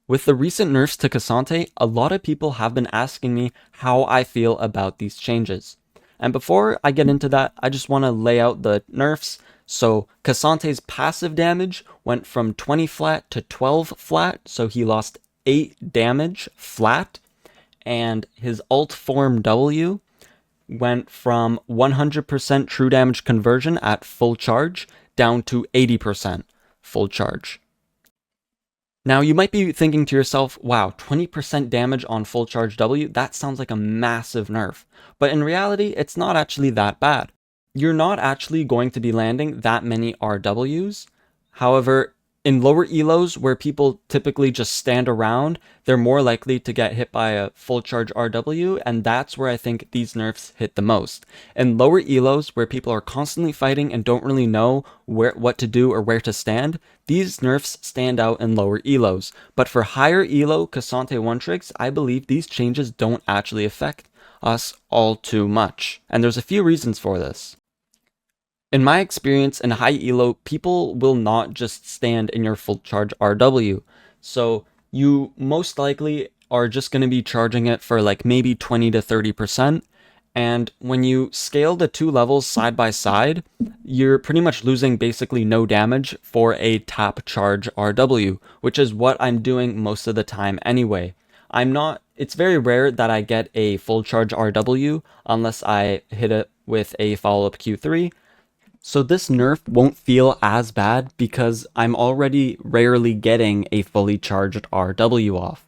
With the recent nerfs to Cassante, a lot of people have been asking me how I feel about these changes. And before I get into that, I just want to lay out the nerfs. So Cassante's passive damage went from 20 flat to 12 flat, so he lost 8 damage flat. And his alt form W went from 100% true damage conversion at full charge down to 80% full charge. Now, you might be thinking to yourself, wow, 20% damage on full charge W, that sounds like a massive nerf. But in reality, it's not actually that bad. You're not actually going to be landing that many RWs. However, in lower elos where people typically just stand around, they're more likely to get hit by a full charge RW, and that's where I think these nerfs hit the most. In lower elos where people are constantly fighting and don't really know what to do or where to stand, these nerfs stand out in lower elos. But for higher elo Cassante one-tricks, I believe these changes don't actually affect us all too much. And there's a few reasons for this. In my experience in high elo, people will not just stand in your full charge RW. So you most likely are just going to be charging it for like maybe 20 to 30%. And when you scale the two levels side by side, you're pretty much losing basically no damage for a tap charge RW, which is what I'm doing most of the time anyway. It's very rare that I get a full charge RW unless I hit it with a follow-up Q3. So this nerf won't feel as bad because I'm already rarely getting a fully charged RW off.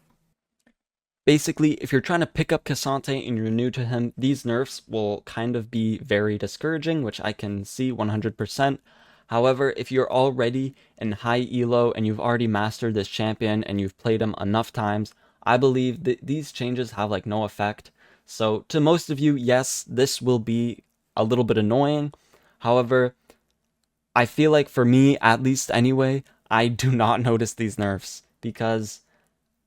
Basically, if you're trying to pick up Cassante and you're new to him, these nerfs will kind of be very discouraging, which I can see 100%. However, if you're already in high elo and you've already mastered this champion and you've played him enough times, I believe that these changes have like no effect. So to most of you, yes, this will be a little bit annoying. However, I feel like for me, at least anyway, I do not notice these nerfs because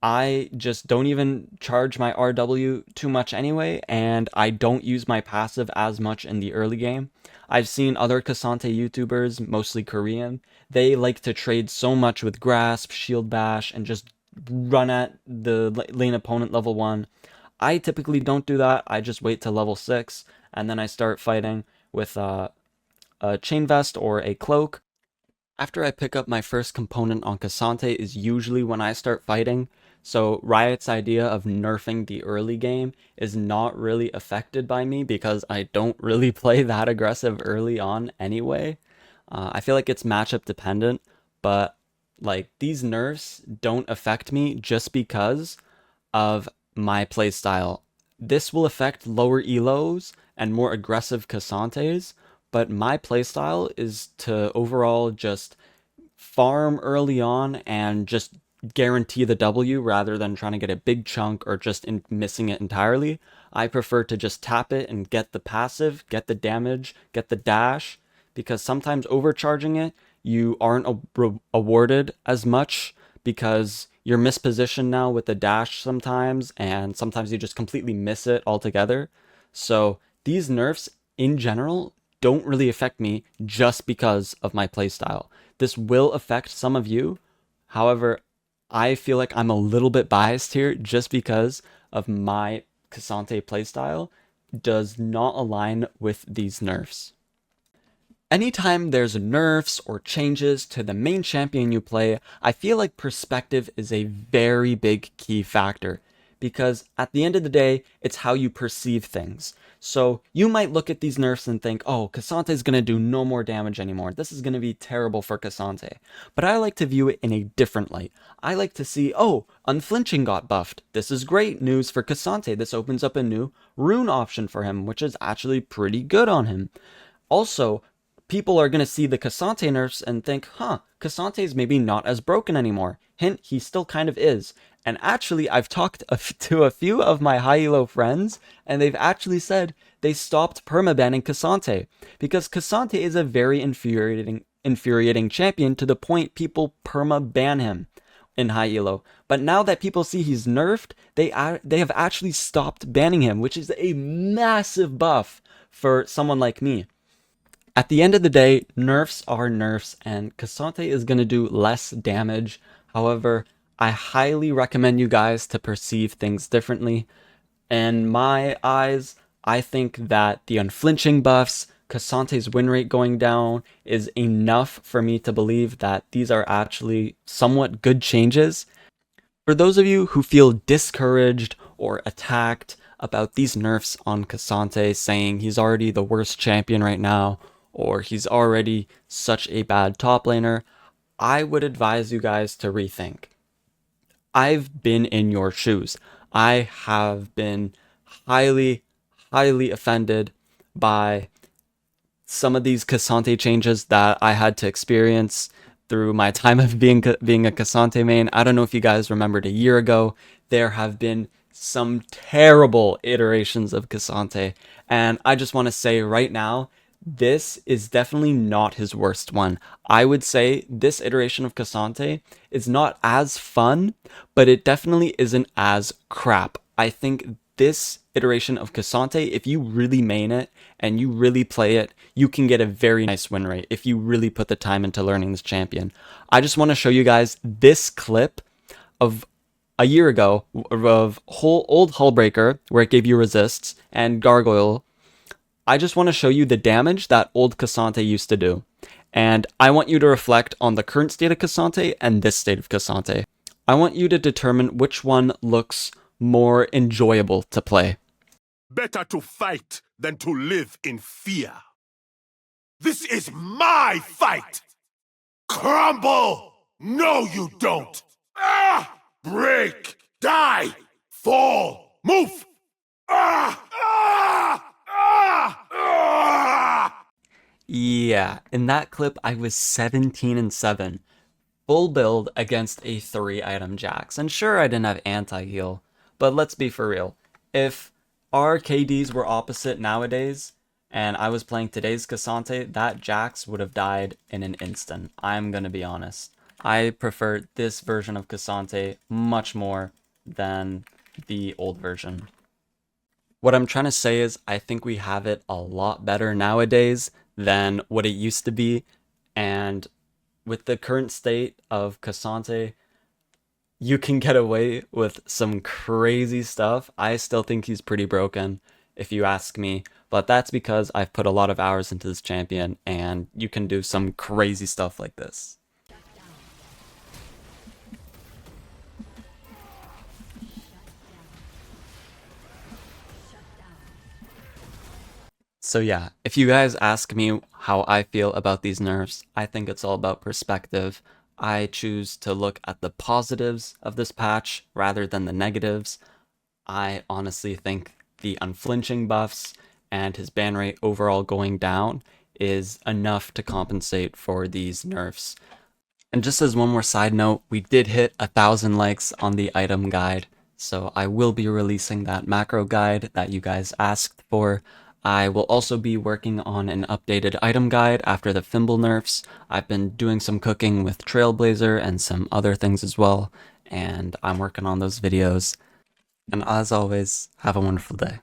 I just don't even charge my RW too much anyway, and I don't use my passive as much in the early game. I've seen other Cassante YouTubers, mostly Korean, they like to trade so much with Grasp, Shield Bash, and just run at the lane opponent level 1. I typically don't do that, I just wait till level 6, and then I start fighting with a chain vest or a cloak. After I pick up my first component on Cassante is usually when I start fighting, so Riot's idea of nerfing the early game is not really affected by me because I don't really play that aggressive early on anyway. I feel like it's matchup dependent, but like these nerfs don't affect me just because of my playstyle. This will affect lower elos and more aggressive Cassantes, but my playstyle is to overall just farm early on and just guarantee the W rather than trying to get a big chunk or just missing it entirely. I prefer to just tap it and get the passive, get the damage, get the dash, because sometimes overcharging it, you aren't awarded as much because you're mispositioned now with the dash sometimes, and sometimes you just completely miss it altogether. So these nerfs in general don't really affect me just because of my playstyle. This will affect some of you. However, I feel like I'm a little bit biased here just because of my Cassante playstyle does not align with these nerfs. Anytime there's nerfs or changes to the main champion you play, I feel like perspective is a very big key factor because at the end of the day, it's how you perceive things. So you might look at these nerfs and think, oh, Cassante is going to do no more damage anymore. This is going to be terrible for Cassante. But I like to view it in a different light. I like to see, oh, unflinching got buffed. This is great news for Cassante. This opens up a new rune option for him, which is actually pretty good on him. Also, people are going to see the Cassante nerfs and think, huh, Cassante is maybe not as broken anymore. Hint, he still kind of is. And actually, I've talked to a few of my high elo friends, and they've actually said they stopped permabanning Cassante because Cassante is a very infuriating champion to the point people perma-ban him in high elo. But now that people see he's nerfed, they have actually stopped banning him, which is a massive buff for someone like me. At the end of the day, nerfs are nerfs, and Cassante is going to do less damage. However, I highly recommend you guys to perceive things differently. In my eyes, I think that the unflinching buffs, Cassante's win rate going down is enough for me to believe that these are actually somewhat good changes. For those of you who feel discouraged or attacked about these nerfs on Cassante, saying he's already the worst champion right now, or he's already such a bad top laner, I would advise you guys to rethink. I've been in your shoes. I have been highly, highly offended by some of these Cassante changes that I had to experience through my time of being a Cassante main. I don't know if you guys remembered a year ago, there have been some terrible iterations of Cassante, and I just want to say right now, this is definitely not his worst one. I would say this iteration of Cassante is not as fun, but it definitely isn't as crap. I think this iteration of Cassante, if you really main it and you really play it, you can get a very nice win rate if you really put the time into learning this champion. I just want to show you guys this clip of a year ago of old Hullbreaker, where it gave you resists, and Gargoyle. I just want to show you the damage that old Cassante used to do. And I want you to reflect on the current state of Cassante and this state of Cassante. I want you to determine which one looks more enjoyable to play. Better to fight than to live in fear. This is my fight! Crumble! No, you don't! Ah! Break! Die! Fall! Move! Ah! Ah! Ah! Ah! Yeah, in that clip I was 17-7. Full build against a 3-item Jax. And sure, I didn't have anti-heal, but let's be for real. If our KDs were opposite nowadays, and I was playing today's Cassante, that Jax would have died in an instant. I'm gonna be honest. I prefer this version of Cassante much more than the old version. What I'm trying to say is, I think we have it a lot better nowadays than what it used to be, and with the current state of Cassante, you can get away with some crazy stuff. I still think he's pretty broken, if you ask me, but that's because I've put a lot of hours into this champion, and you can do some crazy stuff like this. So yeah, if you guys ask me how I feel about these nerfs, I think it's all about perspective. I choose to look at the positives of this patch rather than the negatives. I honestly think the unflinching buffs and his ban rate overall going down is enough to compensate for these nerfs. And just as one more side note, we did hit 1,000 likes on the item guide, so I will be releasing that macro guide that you guys asked for. I will also be working on an updated item guide after the Fimble nerfs. I've been doing some cooking with Trailblazer and some other things as well, and I'm working on those videos. And as always, have a wonderful day.